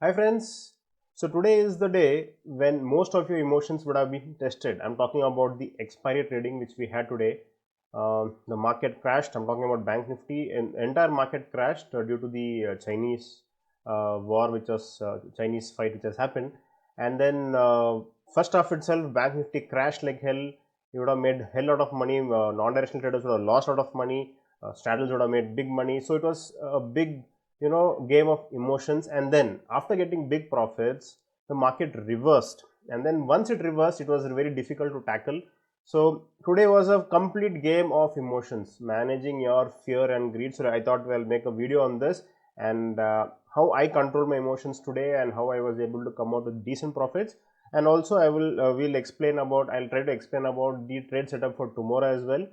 Hi friends, so today is the day when most of your emotions would have been tested. I'm talking about the expiry trading which we had today. The market crashed. I'm talking about Banknifty, and entire market crashed due to the Chinese war, which was Chinese fight which has happened. And then first off itself, Banknifty crashed like hell. You would have made hell lot of money. Non-directional traders would have lost a lot of money. Straddles would have made big money. So it was a big game of emotions. And then after getting big profits, the market reversed, and then once it reversed, it was very difficult to tackle. So today was a complete game of emotions, managing your fear and greed. So I thought we'll make a video on this, and how I control my emotions today and how I was able to come out with decent profits. And also I will I'll try to explain about the trade setup for tomorrow as well.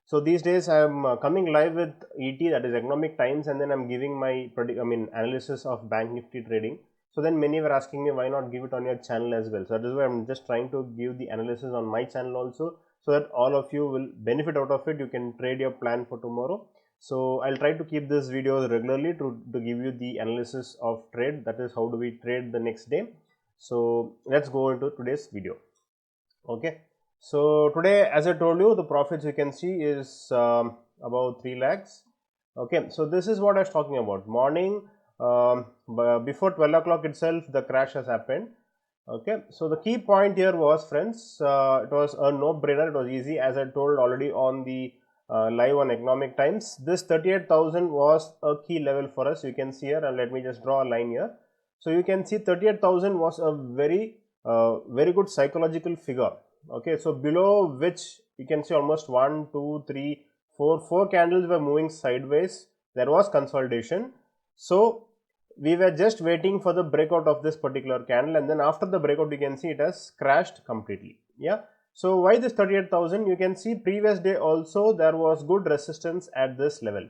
So these days I am coming live with ET, that is Economic Times, and then I'm giving my analysis of Bank Nifty trading. So then many were asking me, why not give it on your channel as well? So that is why I'm just trying to give the analysis on my channel also, so that all of you will benefit out of it. You can trade your plan for tomorrow. So I'll try to keep this videos regularly to give you the analysis of trade, that is how do we trade the next day. So let's go into today's video. Okay. So today, as I told you, the profits you can see is about 3 lakhs. Okay, so this is what I was talking about. Morning, before 12 o'clock itself, the crash has happened. Okay, so the key point here was, friends, it was a no-brainer. It was easy, as I told already on the live on Economic Times. This 38,000 was a key level for us. You can see here, and let me just draw a line here. So you can see 38,000 was a very good psychological figure. Okay, so below which you can see almost 1, 2, 3, 4 candles were moving sideways. There was consolidation. So we were just waiting for the breakout of this particular candle, and then after the breakout you can see it has crashed completely. Yeah. So why this 38,000? You can see previous day also there was good resistance at this level.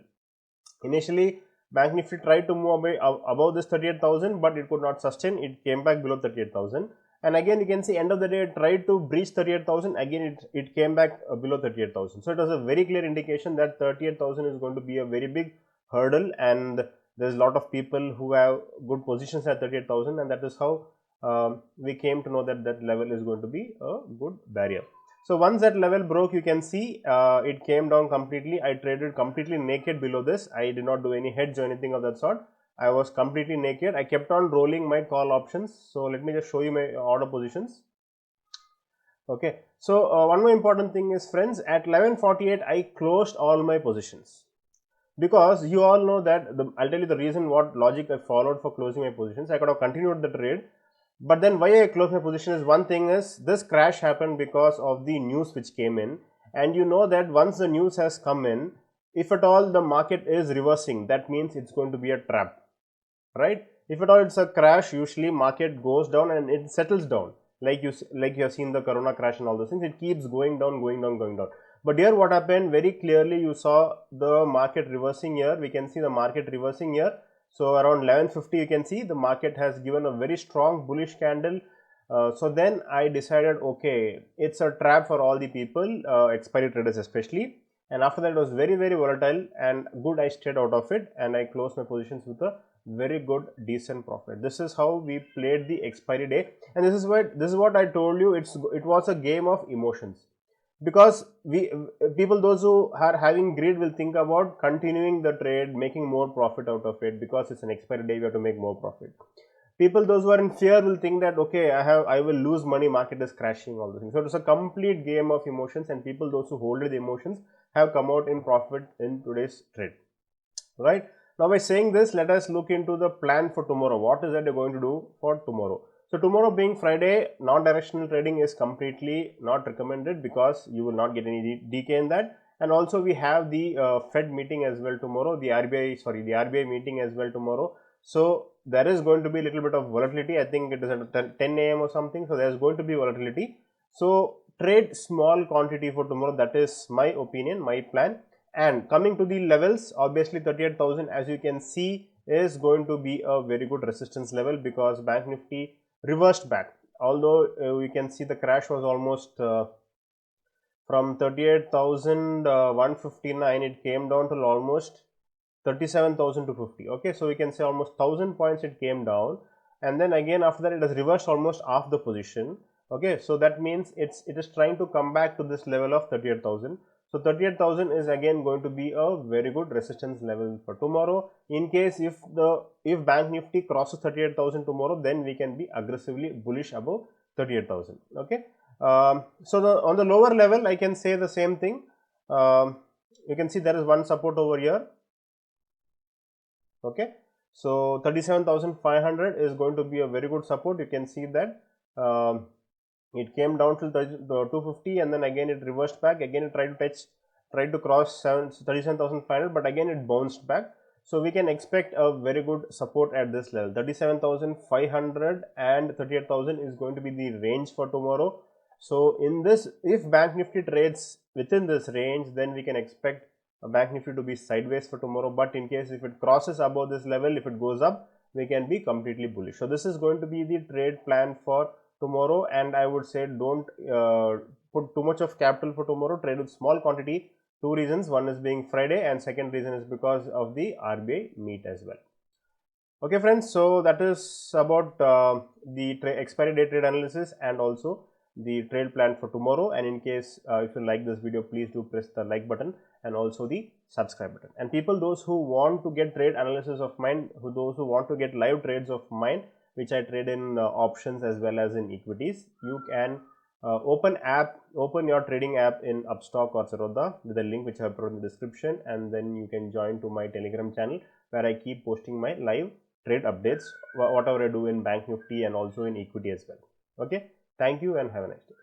Initially Bank Nifty tried to move above this 38,000, but it could not sustain. It came back below 38,000, and again you can see end of the day it tried to breach 38,000. Again it came back below 38,000. So it was a very clear indication that 38,000 is going to be a very big hurdle, and there's a lot of people who have good positions at 38,000, and that is how we came to know that that level is going to be a good barrier. So once that level broke, you can see it came down completely. I traded completely naked below this. I did not do any hedge or anything of that sort. I was completely naked. I kept on rolling my call options. So let me just show you my order positions. Okay. So one more important thing is, friends, at 11:48 I closed all my positions, because you all know that I'll tell you the reason, what logic I followed for closing my positions. I could have continued the trade, but then why I closed my position is, one thing is this crash happened because of the news which came in, and you know that once the news has come in, if at all the market is reversing, that means it's going to be a trap, right? If at all it's a crash, usually market goes down and it settles down, like you have seen the corona crash and all those things. It keeps going down, going down, going down. But here what happened, very clearly you saw the market reversing here. We can see the market reversing here. So around 11:50 you can see the market has given a very strong bullish candle. So then I decided, okay, it's a trap for all the people, expiry traders especially. And after that it was very volatile, and good, I stayed out of it and I closed my positions with a very good decent profit. This is how we played the expiry day, and this is what I told you. It was a game of emotions, because people, those who are having greed, will think about continuing the trade, making more profit out of it, because it's an expiry day, we have to make more profit. People, those who are in fear, will think that, okay, I will lose money, market is crashing, all those things. So it's a complete game of emotions, and people, those who hold the emotions, have come out in profit in today's trade, right? Now by saying this, let us look into the plan for tomorrow. What is that you're going to do for tomorrow? So tomorrow being Friday, non-directional trading is completely not recommended, because you will not get any decay in that. And also we have the Fed meeting as well tomorrow, the RBI meeting as well tomorrow. So there is going to be a little bit of volatility. I think it is at 10 a.m. or something. So there's going to be volatility. So trade small quantity for tomorrow. That is my opinion, my plan. And coming to the levels, obviously 38,000, as you can see, is going to be a very good resistance level, because Bank Nifty reversed back. Although we can see the crash was almost from 38,159, it came down to almost 37,250. Okay, so we can say almost 1,000 points it came down, and then again after that it has reversed almost half the position. Okay, so that means it is trying to come back to this level of 38,000. So 38,000 is again going to be a very good resistance level for tomorrow. In case if Bank Nifty crosses 38,000 tomorrow, then we can be aggressively bullish above 38,000. Okay, so on the lower level I can say the same thing. You can see there is one support over here. Okay, so 37,500 is going to be a very good support. You can see that it came down to the 250 and then again it reversed back. Again it tried to cross 37,500, but again it bounced back. So we can expect a very good support at this level. 37,500 and 38,000 is going to be the range for tomorrow. So in this, if Bank Nifty trades within this range, then we can expect a Bank Nifty to be sideways for tomorrow. But in case if it crosses above this level, if it goes up, we can be completely bullish. So this is going to be the trade plan for tomorrow, and I would say don't put too much of capital for tomorrow. Trade with small quantity. Two reasons: one is being Friday, and second reason is because of the RBI meet as well. Okay, friends. So that is about the expiry day trade analysis and also the trade plan for tomorrow. And in case if you like this video, please do press the like button and also the subscribe button. And people, those who want to get trade analysis of mine, those who want to get live trades of mine, which I trade in options as well as in equities, you can open your trading app in Upstock or Zerodha with the link which I have put in the description, and then you can join to my Telegram channel where I keep posting my live trade updates, whatever I do in Bank Nifty and also in equity as well. Okay, thank you and have a nice day.